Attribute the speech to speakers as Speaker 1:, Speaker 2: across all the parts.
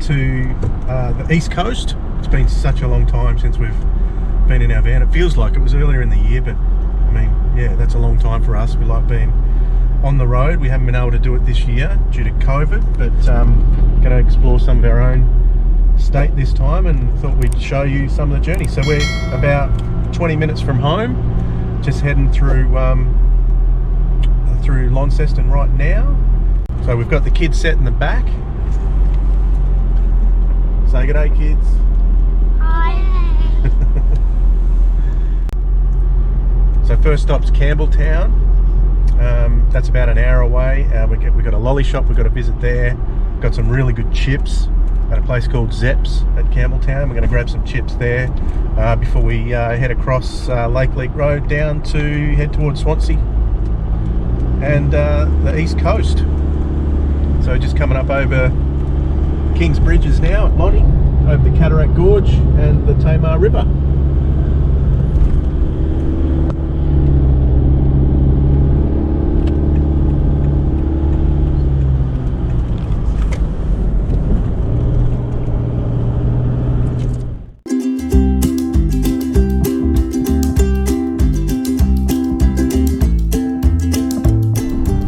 Speaker 1: into the East Coast. It's been such a long time since we've been in our van. It feels like it was earlier in the year, but I mean, yeah, that's a long time for us. We like being on the road. We haven't been able to do it this year due to COVID, but going to explore some of our own state this time, and thought we'd show you some of the journey. So we're about 20 minutes from home, just heading through Launceston right now. So we've got the kids set in the back. Say good day, kids.
Speaker 2: Hi.
Speaker 1: So first stop's Campbelltown. That's about an hour away. We've got a lolly shop we've got to visit there. Got some really good chips at a place called Zepp's at Campbelltown. We're going to grab some chips there before we head across Lake Leak Road down to head towards Swansea and the East Coast. So just coming up over King's Bridges now at Lonnie, over the Cataract Gorge and the Tamar River.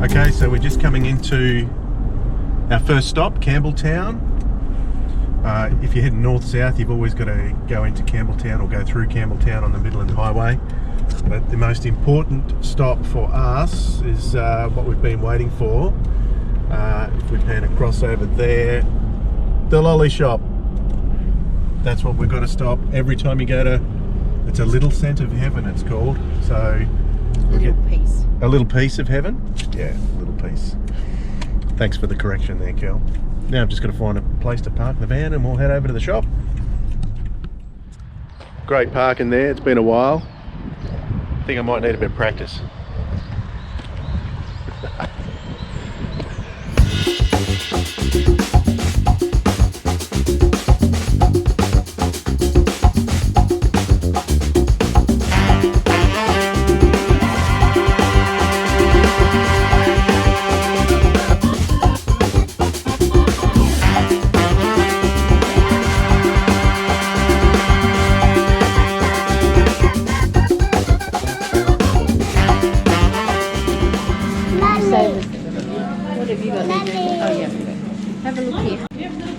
Speaker 1: Okay, so we're just coming into our first stop, Campbelltown. If you're heading north-south, you've always got to go into Campbelltown or go through Campbelltown on the Midland Highway. But the most important stop for us is what we've been waiting for. If we pan across over there, the lolly shop. That's what we've got to stop every time you go to. It's a little scent of heaven, it's called. So
Speaker 2: A little piece.
Speaker 1: A little piece of heaven? Yeah, a little piece. Thanks for the correction there, Kel. Now I've just got to find a place to park the van and we'll head over to the shop. Great parking there, it's been a while. I think I might need a bit of practice.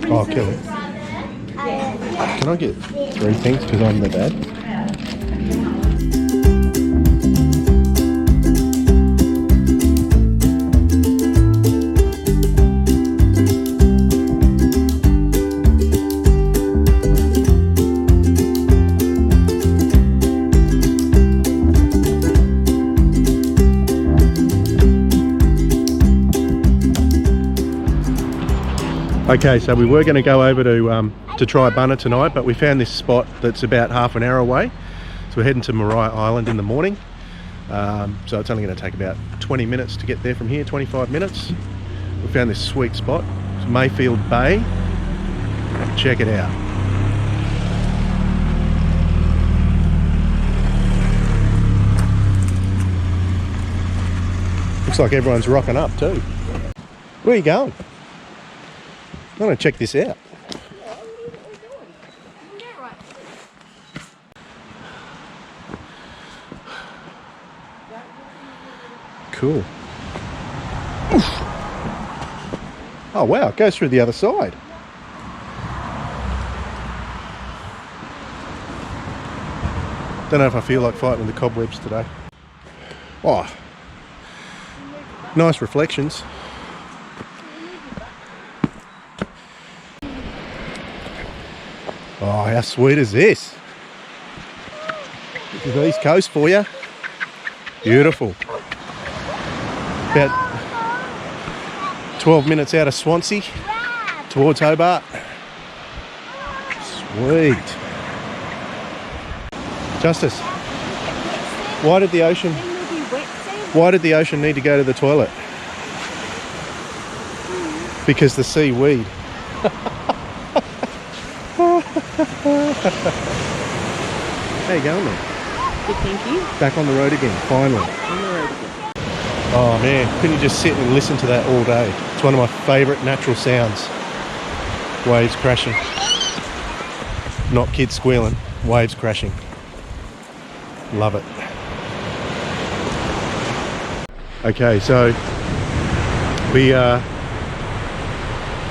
Speaker 1: Oh, Kelly. Can I get 3 things because I'm the dad? Okay, so we were going to go over to try Bunna tonight, but we found this spot that's about half an hour away. So we're heading to Maria Island in the morning. So it's only going to take about 20 minutes to get there from here, 25 minutes. We found this sweet spot. It's Mayfield Bay. Check it out. Looks like everyone's rocking up too. Where are you going? I want to check this out. Cool. Oof. Oh wow, it goes through the other side. Don't know if I feel like fighting with the cobwebs today. Oh, nice reflections. Oh, how sweet is this? This is the East Coast for you. Beautiful. About 12 minutes out of Swansea towards Hobart. Sweet. Justice, why did the ocean need to go to the toilet? Because the sea weed. How you going, man?
Speaker 2: Good, thank you.
Speaker 1: Back on the road again, finally.
Speaker 2: On the road again.
Speaker 1: Oh man, couldn't you just sit and listen to that all day? It's one of my favourite natural sounds. Waves crashing. Not kids squealing, waves crashing. Love it. Okay, so we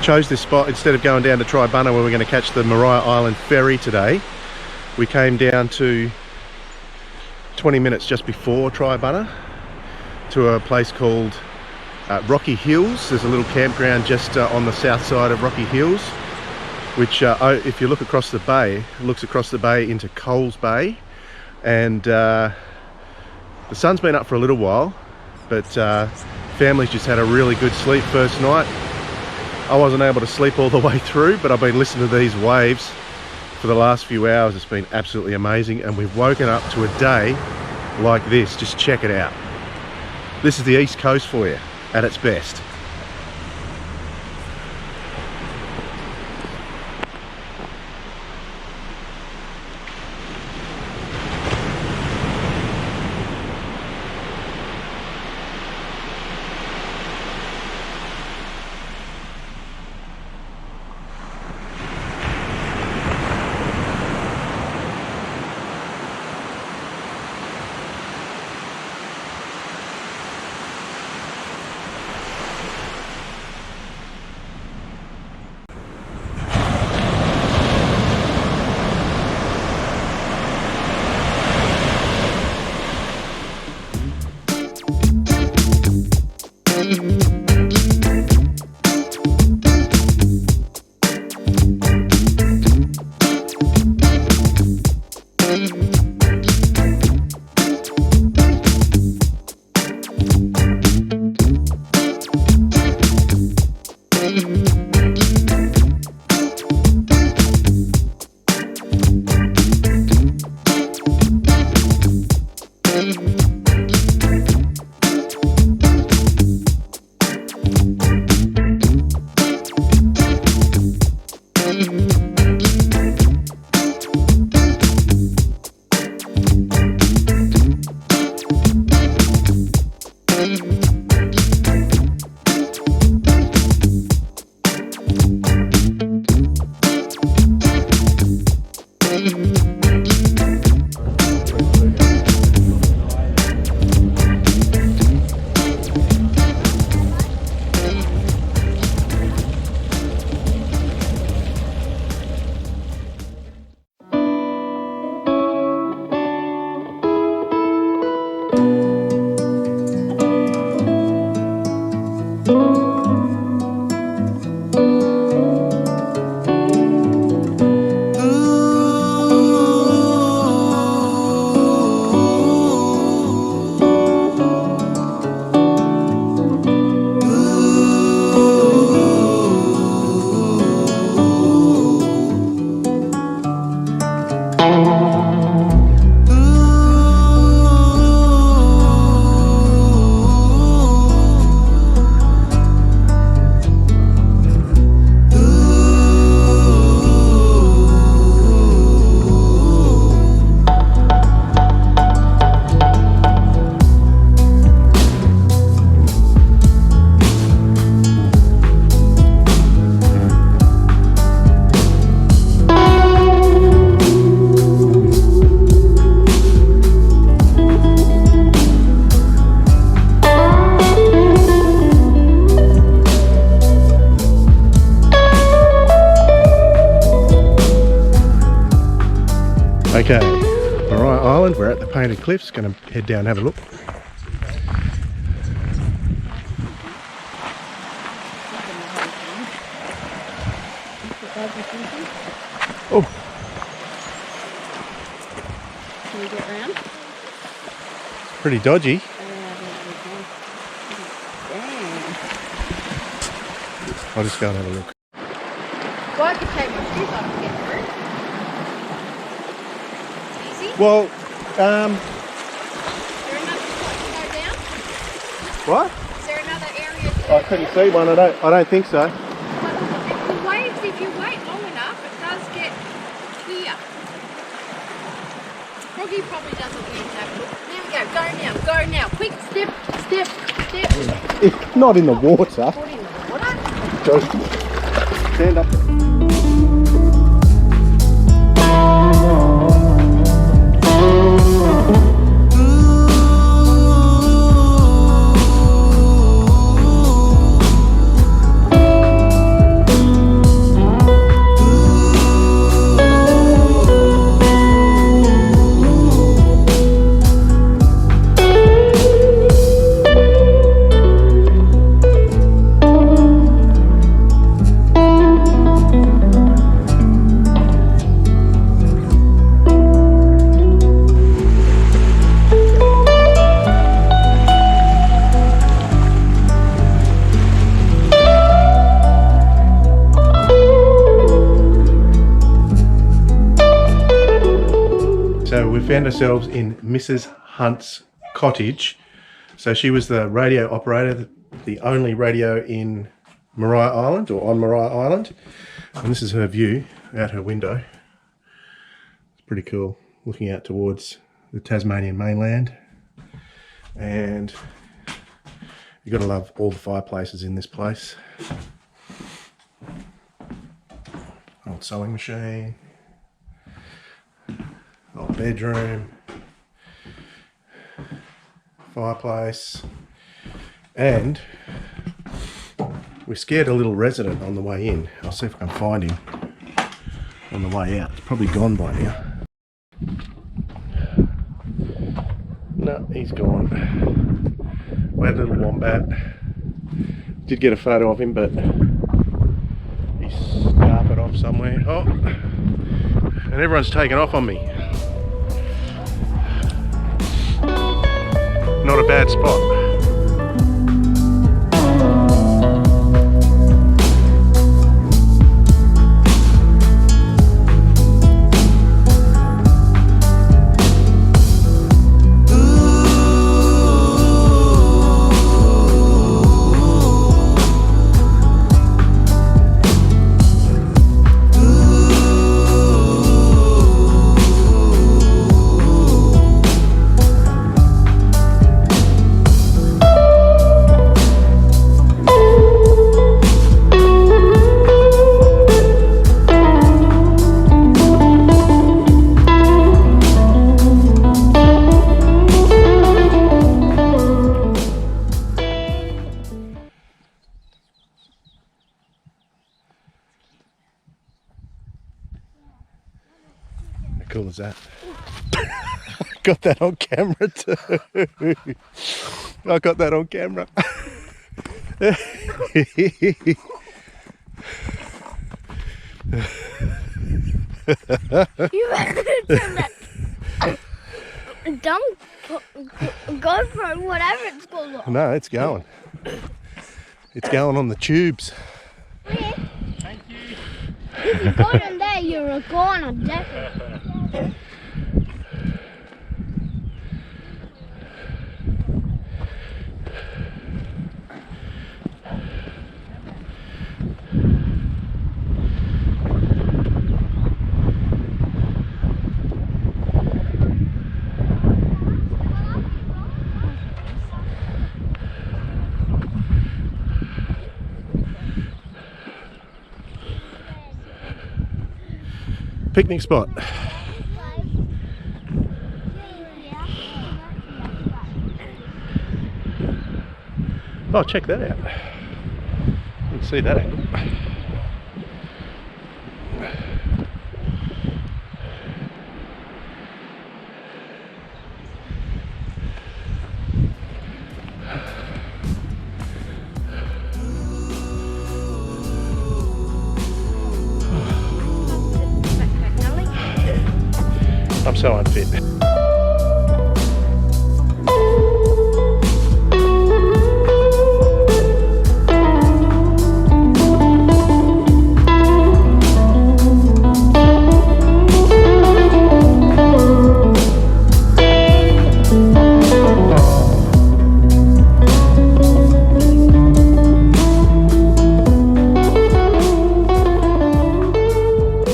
Speaker 1: chose this spot instead of going down to Tribunna where we're going to catch the Maria Island ferry today. We came down to 20 minutes just before Tribunna to a place called Rocky Hills. There's a little campground just on the south side of Rocky Hills, which if you look across the bay, it looks across the bay into Coles Bay, and the sun's been up for a little while, but family's just had a really good sleep first night. I wasn't able to sleep all the way through, but I've been listening to these waves for the last few hours. It's been absolutely amazing, and we've woken up to a day like this. Just check it out. This is the East Coast for you at its best. Okay, Maria Island, we're at the Painted Cliffs, going to head down and have a look. Oh!
Speaker 2: Can we get round?
Speaker 1: Pretty dodgy. I'll just go and have a look.
Speaker 2: Well, I could take my shoes off and get through. Easy?
Speaker 1: Well,
Speaker 2: Is there another spot to go down?
Speaker 1: what?
Speaker 2: Is there another area to go
Speaker 1: I couldn't see one. I don't think so.
Speaker 2: Well, if you wait long enough, it does get clear. Froggy probably doesn't need to have a look. There we go. Go now. Quick, step.
Speaker 1: If not in the water.
Speaker 2: Foot in the water.
Speaker 1: Go. Stand up. found ourselves in Mrs. Hunt's cottage. So she was the radio operator, the only radio in Maria Island, or on Maria Island. And this is her view out her window. It's pretty cool, looking out towards the Tasmanian mainland. And you've got to love all the fireplaces in this place. Old sewing machine. Old bedroom. Fireplace. And we scared a little resident on the way in. I'll see if I can find him on the way out. He's probably gone by now. No, he's gone. We had a little wombat. Did get a photo of him, but he's scarpered off somewhere. Oh, and everyone's taken off on me. Not a bad spot. How cool is that? Got that on camera too. I got that on camera.
Speaker 3: You better turn that. Don't go for whatever it's called.
Speaker 1: No, it's going. It's going on the tubes.
Speaker 3: Thank you. If you go in there, you're a goner, definitely.
Speaker 1: Picnic spot. Oh, check that out. You can see that angle. I'm so unfit.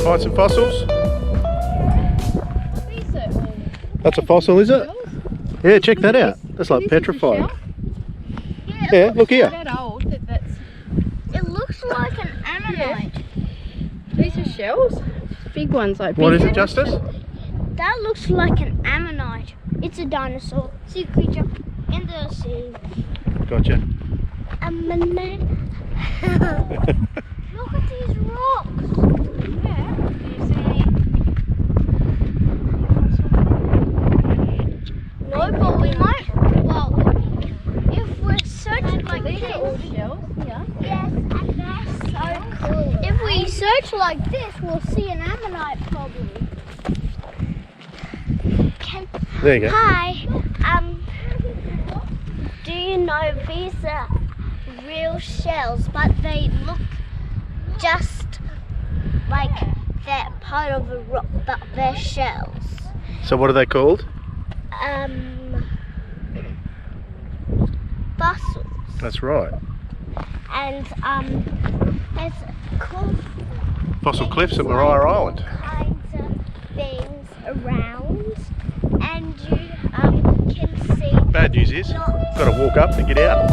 Speaker 1: Find some fossils. That's a fossil, is it? Yeah, check that out. That's like petrified. Yeah, look here.
Speaker 3: It looks like an ammonite.
Speaker 2: These are shells. Big ones like.
Speaker 1: What is it, Justice?
Speaker 3: That looks like an ammonite. It's a dinosaur, sea creature in the sea.
Speaker 1: Gotcha.
Speaker 3: Ammonite. Look at these rocks. Yeah. No, but we might. Well, if we're searching like this.
Speaker 2: Shells. Yeah.
Speaker 3: Yes, and they're so cool. If we search like this, we'll see an ammonite probably.
Speaker 1: There you go.
Speaker 3: Hi. Do you know these are real shells, but they look just like they're part of a rock, but they're shells.
Speaker 1: So what are they called?
Speaker 3: Fossils.
Speaker 1: That's right.
Speaker 3: And there's
Speaker 1: Fossil cliffs at Maria Island.
Speaker 3: kinds of things around, and you can see.
Speaker 1: Bad news is, got to walk up and get out.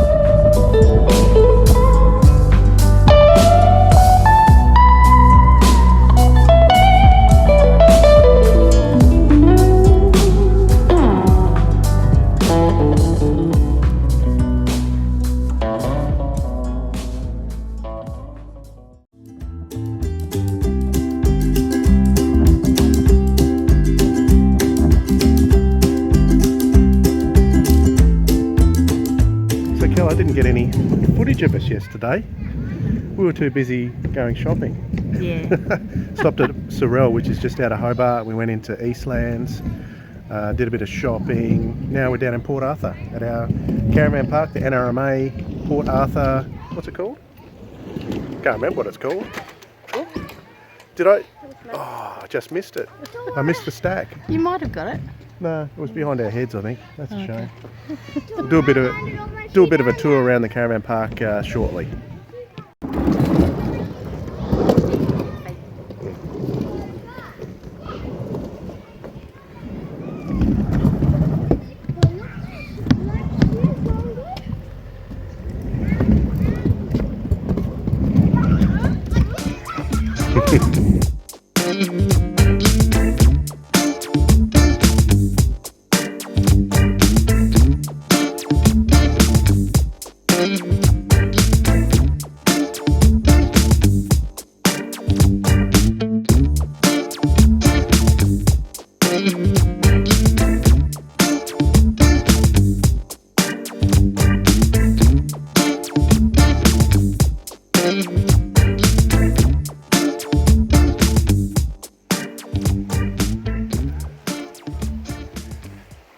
Speaker 1: I didn't get any footage of us yesterday. We were too busy going shopping.
Speaker 4: Yeah.
Speaker 1: Stopped at Sorrel, which is just out of Hobart. We went into Eastlands, did a bit of shopping. Now we're down in Port Arthur at our caravan park, the NRMA Port Arthur. What's it called? Can't remember what it's called. Did I? Oh, I just missed it. I missed the stack.
Speaker 4: You might have got it.
Speaker 1: No, it was behind our heads, I think. That's a shame. We'll do a bit of a tour around the caravan park shortly.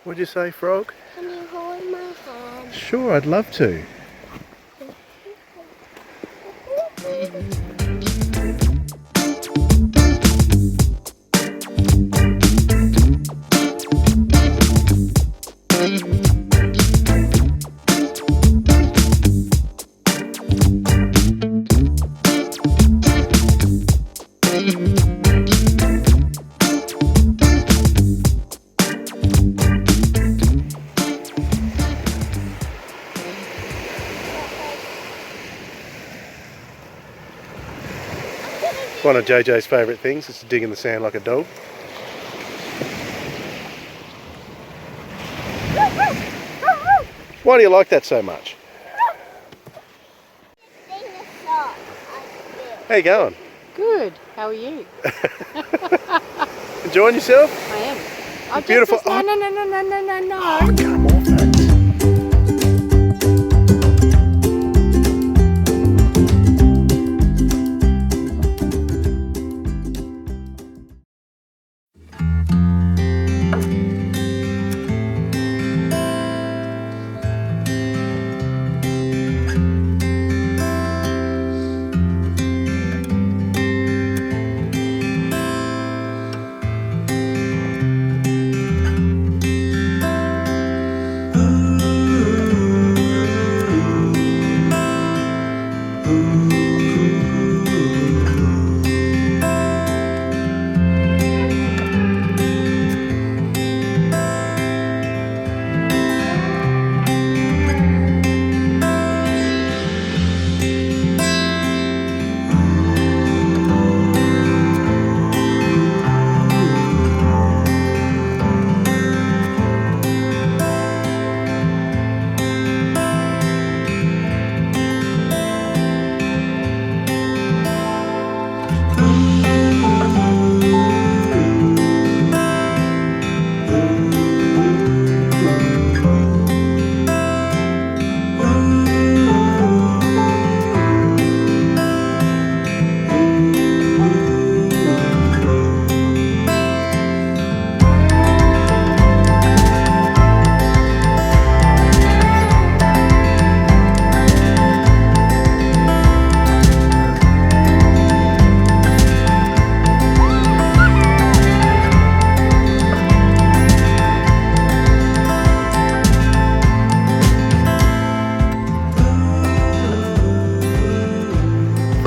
Speaker 1: What'd you say, Frog?
Speaker 3: Can you hold my hand?
Speaker 1: Sure, I'd love to. One of JJ's favourite things is to dig in the sand like a dog. Why do you like that so much? How you going?
Speaker 4: Good. How are you?
Speaker 1: Enjoying yourself?
Speaker 4: I am. Oh,
Speaker 1: Beautiful.
Speaker 4: No.
Speaker 1: Oh, come on, folks.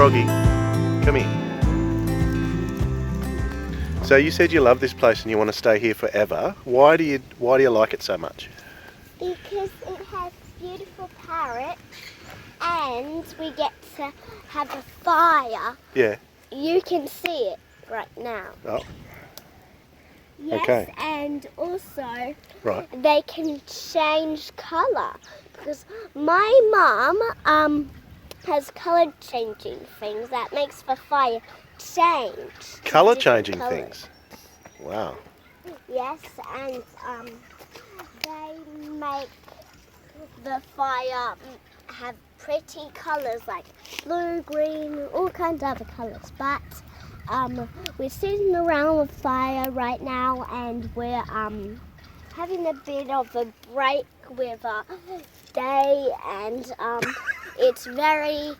Speaker 1: Froggy, come here. So you said you love this place and you want to stay here forever. Why do you like it so much?
Speaker 3: Because it has beautiful parrots and we get to have a fire.
Speaker 1: Yeah.
Speaker 3: You can see it right now.
Speaker 1: Oh.
Speaker 3: Yes,
Speaker 1: Okay.
Speaker 3: and also
Speaker 1: Right.
Speaker 3: they can change colour because my mum has colour changing things that makes the fire change.
Speaker 1: Colour
Speaker 3: Different
Speaker 1: changing
Speaker 3: colours.
Speaker 1: things. Wow.
Speaker 3: Yes, and they make the fire have pretty colours like blue, green, all kinds of other colours. But we're sitting around the fire right now and we're having a bit of a break with a day and it's very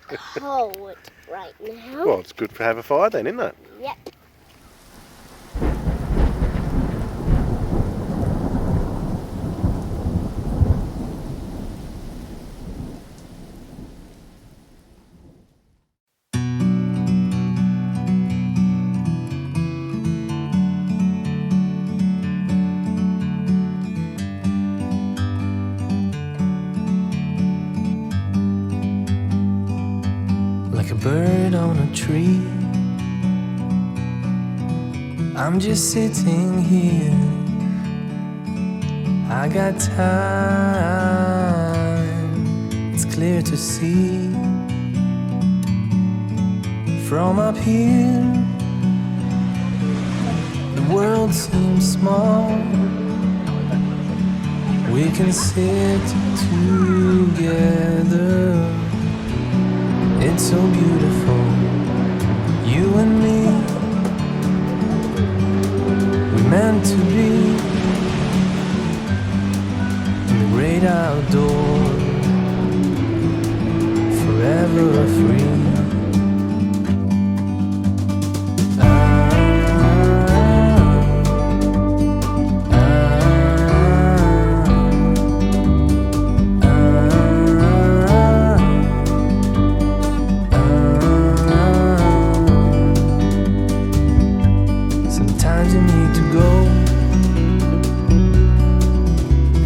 Speaker 3: cold right now.
Speaker 1: Well, it's good to have a fire then, isn't it?
Speaker 3: Yep.
Speaker 5: Like a bird on a tree, I'm just sitting here. I got time, it's clear to see. From up here, the world seems small. We can sit together. It's so beautiful, you and me. We're meant to be in the great outdoors, forever free.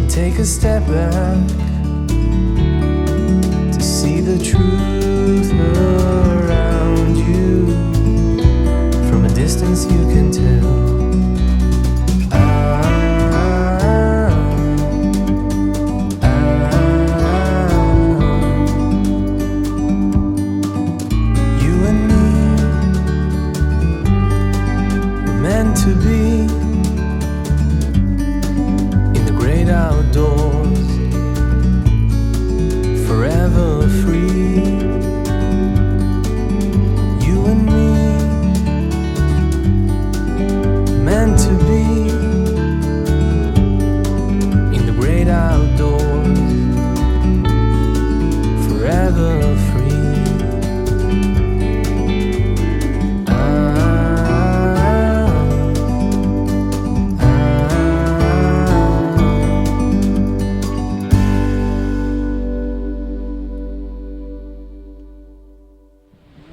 Speaker 5: Take a step back to see the truth around you. From a distance you can tell. You and me were meant to be outdoors, forever free. You and me, meant to be in the great outdoors, forever free.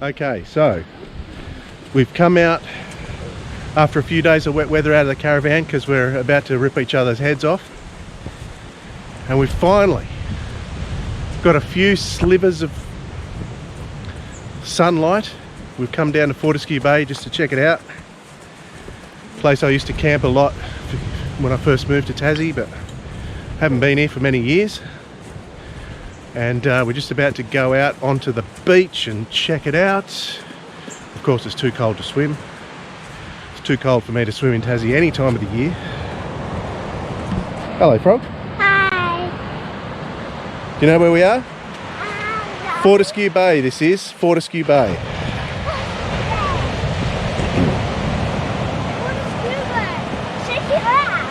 Speaker 1: Okay, so we've come out after a few days of wet weather out of the caravan because we're about to rip each other's heads off, and we've finally got a few slivers of sunlight. We've come down to Fortescue Bay just to check it out. Place I used to camp a lot when I first moved to Tassie, but haven't been here for many years. And we're just about to go out onto the beach and check it out. Of course, it's too cold to swim. It's too cold for me to swim in Tassie any time of the year. Hello, Frog.
Speaker 3: Hi.
Speaker 1: Do you know where we are? Fortescue Bay, this is. Fortescue Bay.
Speaker 3: Check it out.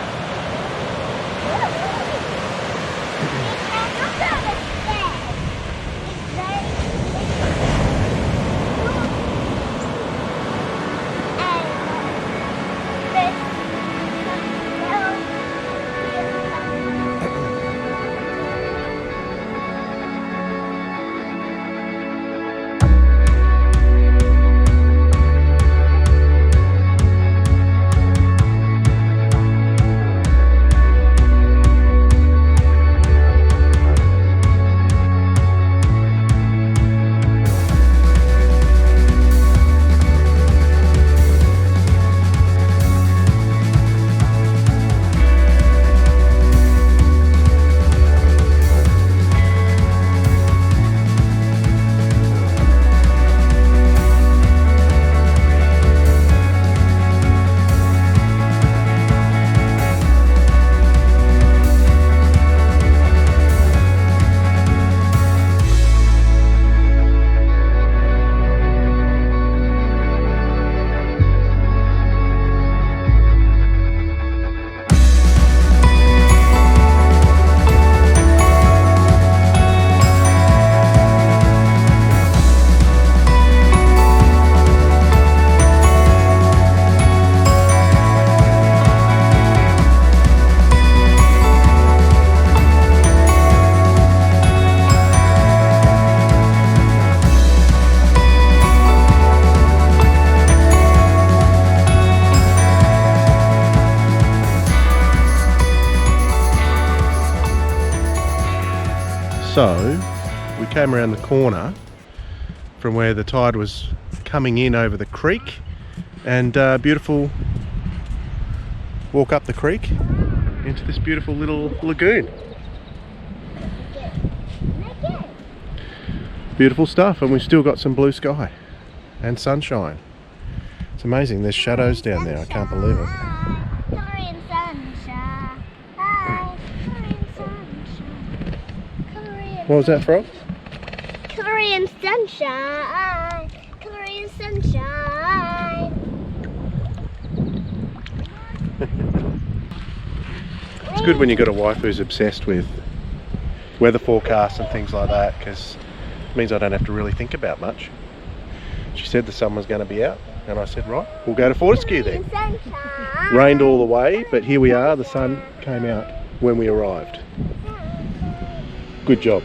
Speaker 1: So we came around the corner from where the tide was coming in over the creek, and beautiful walk up the creek into this beautiful little lagoon. Beautiful stuff, and we've still got some blue sky and sunshine. It's amazing, there's shadows down there, I can't believe it.
Speaker 3: Colouring sunshine. Hi, colouring sunshine. Colouring
Speaker 1: What was that from?
Speaker 3: Colouring sunshine. Colouring sunshine.
Speaker 1: It's good when you've got a wife who's obsessed with weather forecasts and things like that, because it means I don't have to really think about much. She said the sun was going to be out, and I said, right, we'll go to Fortescue then.
Speaker 3: Sunshine.
Speaker 1: Rained all the way, but here we are, the sun came out when we arrived. Good job.